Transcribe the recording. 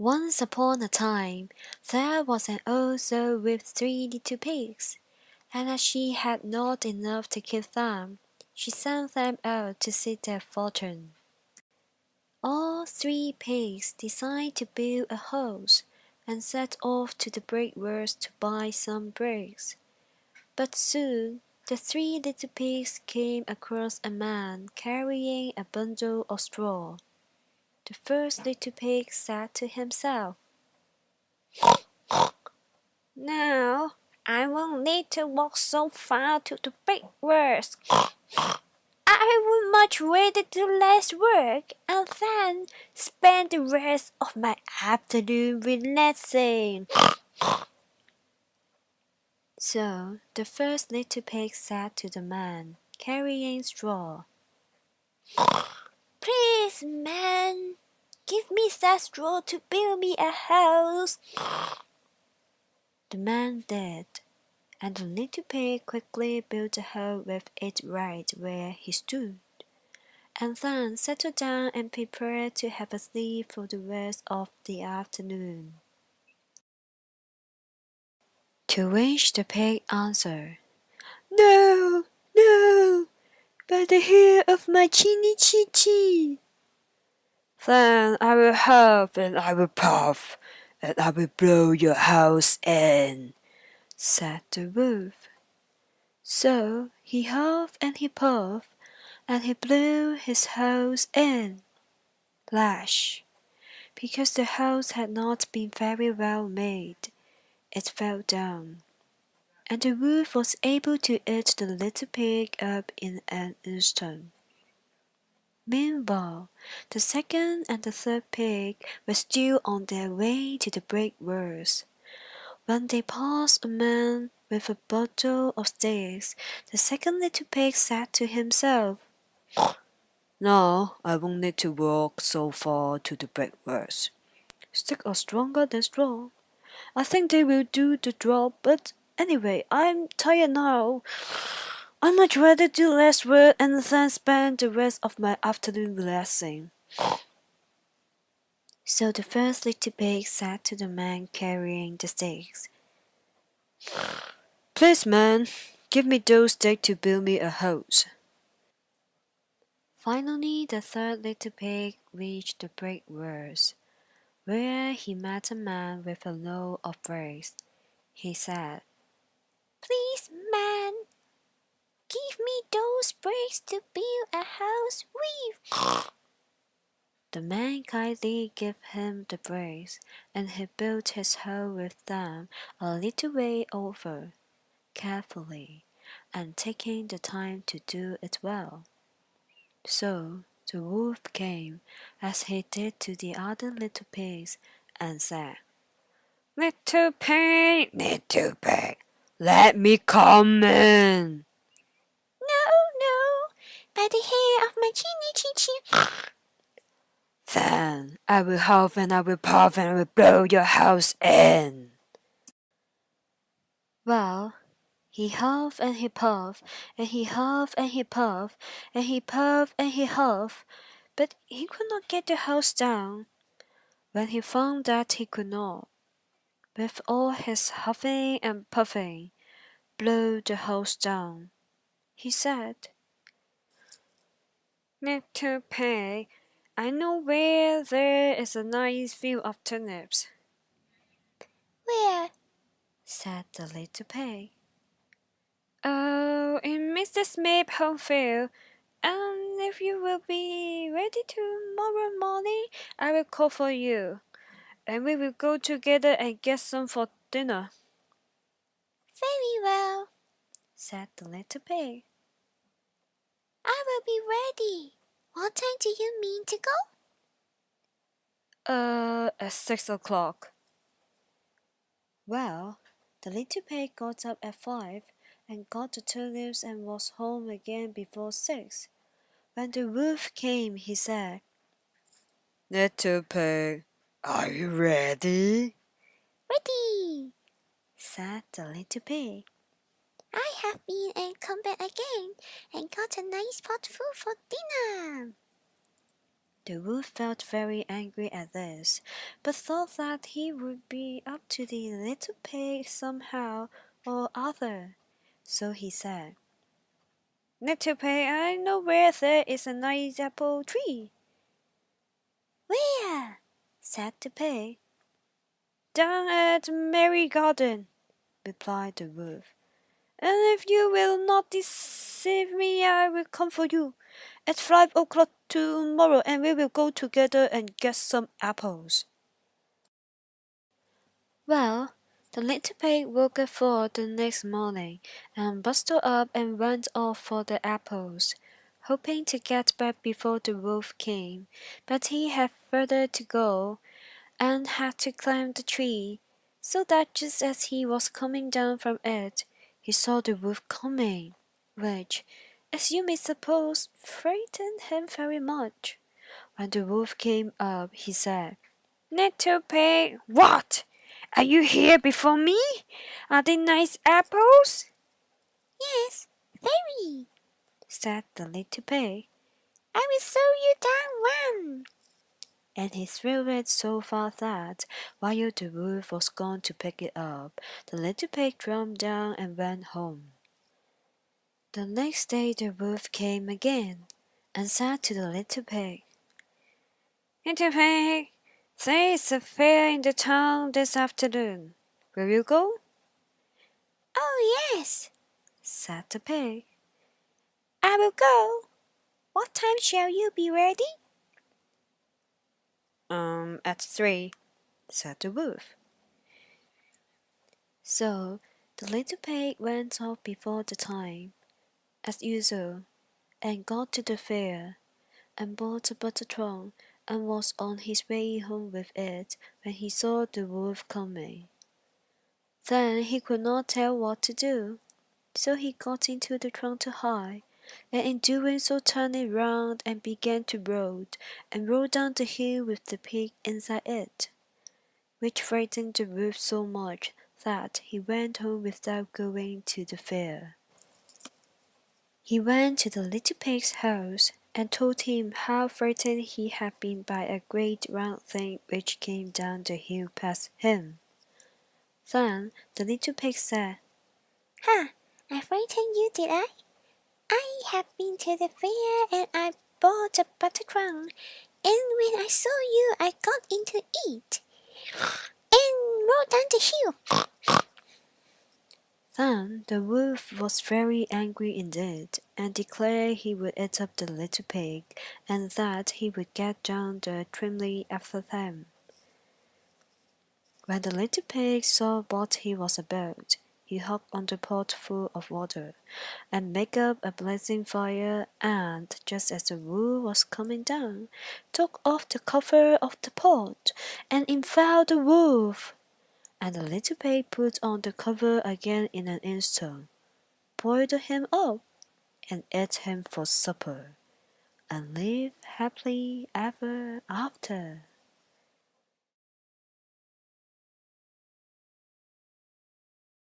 Once upon a time, there was an old sow with 3 little pigs, and as she had not enough to keep them, she sent them out to seek their fortune. All 3 pigs decided to build a house, and set off to the brickworks to buy some bricks. But soon the 3 little pigs came across a man carrying a bundle of straw. The first little pig said to himself, "Now I won't need to walk so far to the brickworks. I would much rather do less work and then spend the rest of my afternoon relaxing." So the first little pig said to the man carrying straw, "Please, man, give me that straw to build me a house." The man did, and the little pig quickly built a hole with it right where he stood, and then settled down and prepared to have a sleep for the rest of the afternoon. To which the pig answered, "No, no, by the hair of my chinny chee. Then I will huff and I will puff, and I will blow your house in," said the wolf. So he huffed and he puffed, and he blew his house in. Plash! Because the house had not been very well made, it fell down, and the wolf was able to eat the little pig up in an instant. Meanwhile, the second and the third pig were still on their way to the brickworks. When they passed a man with a bundle of sticks, the second little pig said to himself, "Now I won't need to walk so far to the brickworks. Sticks are stronger than straw. I think they will do the job, but anyway, I'm tired now. I'd much rather do less work and then spend the rest of my afternoon relaxing." So the first little pig said to the man carrying the sticks, "Please, man, give me those sticks to build me a house." Finally, the third little pig reached the brickworks, where he met a man with a load of bricks. He said, "Please, man, give me those bricks to build a house with." The man kindly gave him the bricks, and he built his home with them a little way over, carefully, and taking the time to do it well. So the wolf came, as he did to the other little pigs, and said, "Little pig, let me come in." "No, no, by the hair of my chinny chin." "Then I will huff and I will puff and I will blow your house in." Well, he huffed and he puffed, and he huffed and he puffed, and he puffed and he huffed, but he could not get the house down. When he found that he could not, with all his huffing and puffing, blow the house down, he said, "Little pig, I know where there is a nice field of turnips." "Where?" said the little pig. "Oh, in Mr. Smith's home field, and if you will be ready tomorrow morning, I will call for you, and we will go together and get some for dinner." "Very well," said the little pig. "I will be ready. What time do you mean to go?" At 6 o'clock." Well, the little pig got up at 5 and got the turnips and was home again before 6. When the wolf came, he said, "Little pig, are you ready?" "Ready," said the little pig. "I have been and come back again and got a nice pot full for dinner." The wolf felt very angry at this, but thought that he would be up to the little pig somehow or other. So he said, "Little pig, I know where there is a nice apple tree." "Where?" said the pig. "Down at the Merry Garden," replied the wolf. "And if you will not deceive me, I will come for you at 5 o'clock tomorrow, and we will go together and get some apples." Well, the little pig woke at 4 the next morning, and bustled up and went off for the apples, hoping to get back before the wolf came. But he had further to go, and had to climb the tree, so that just as he was coming down from it, he saw the wolf coming, which, as you may suppose, frightened him very much. When the wolf came up, he said, "Little pig, what? Are you here before me? Are they nice apples?" "Yes, very," said the little pig. "I will show you down one." And he threw it so far that, while the wolf was gone to pick it up, the little pig jumped down and went home. The next day the wolf came again, and said to the little pig, "Little pig, there is a fair in the town this afternoon. Will you go?" "Oh, yes," said the pig. "I will go. What time shall you be ready?" At 3," said the wolf. So the little pig went off before the time, as usual, and got to the fair, and bought a butter trunk, and was on his way home with it when he saw the wolf coming. Then he could not tell what to do, so he got into the trunk to hide, and in doing so turned it round and began to roll, and rolled down the hill with the pig inside it, which frightened the wolf so much that he went home without going to the fair. He went to the little pig's house, and told him how frightened he had been by a great round thing which came down the hill past him. Then the little pig said, "Ha! I frightened you, did I? I have been to the fair, and I bought a butter trunk, and when I saw you I got into it, and rolled down the hill." Then the wolf was very angry indeed, and declared he would eat up the little pig, and that he would get down the chimney after them. When the little pig saw what he was about, he hopped on the pot full of water, and made up a blazing fire, and, just as the wolf was coming down, took off the cover of the pot, and in fell the wolf. And the little pig put on the cover again in an instant, boiled him up, and ate him for supper, and lived happily ever after.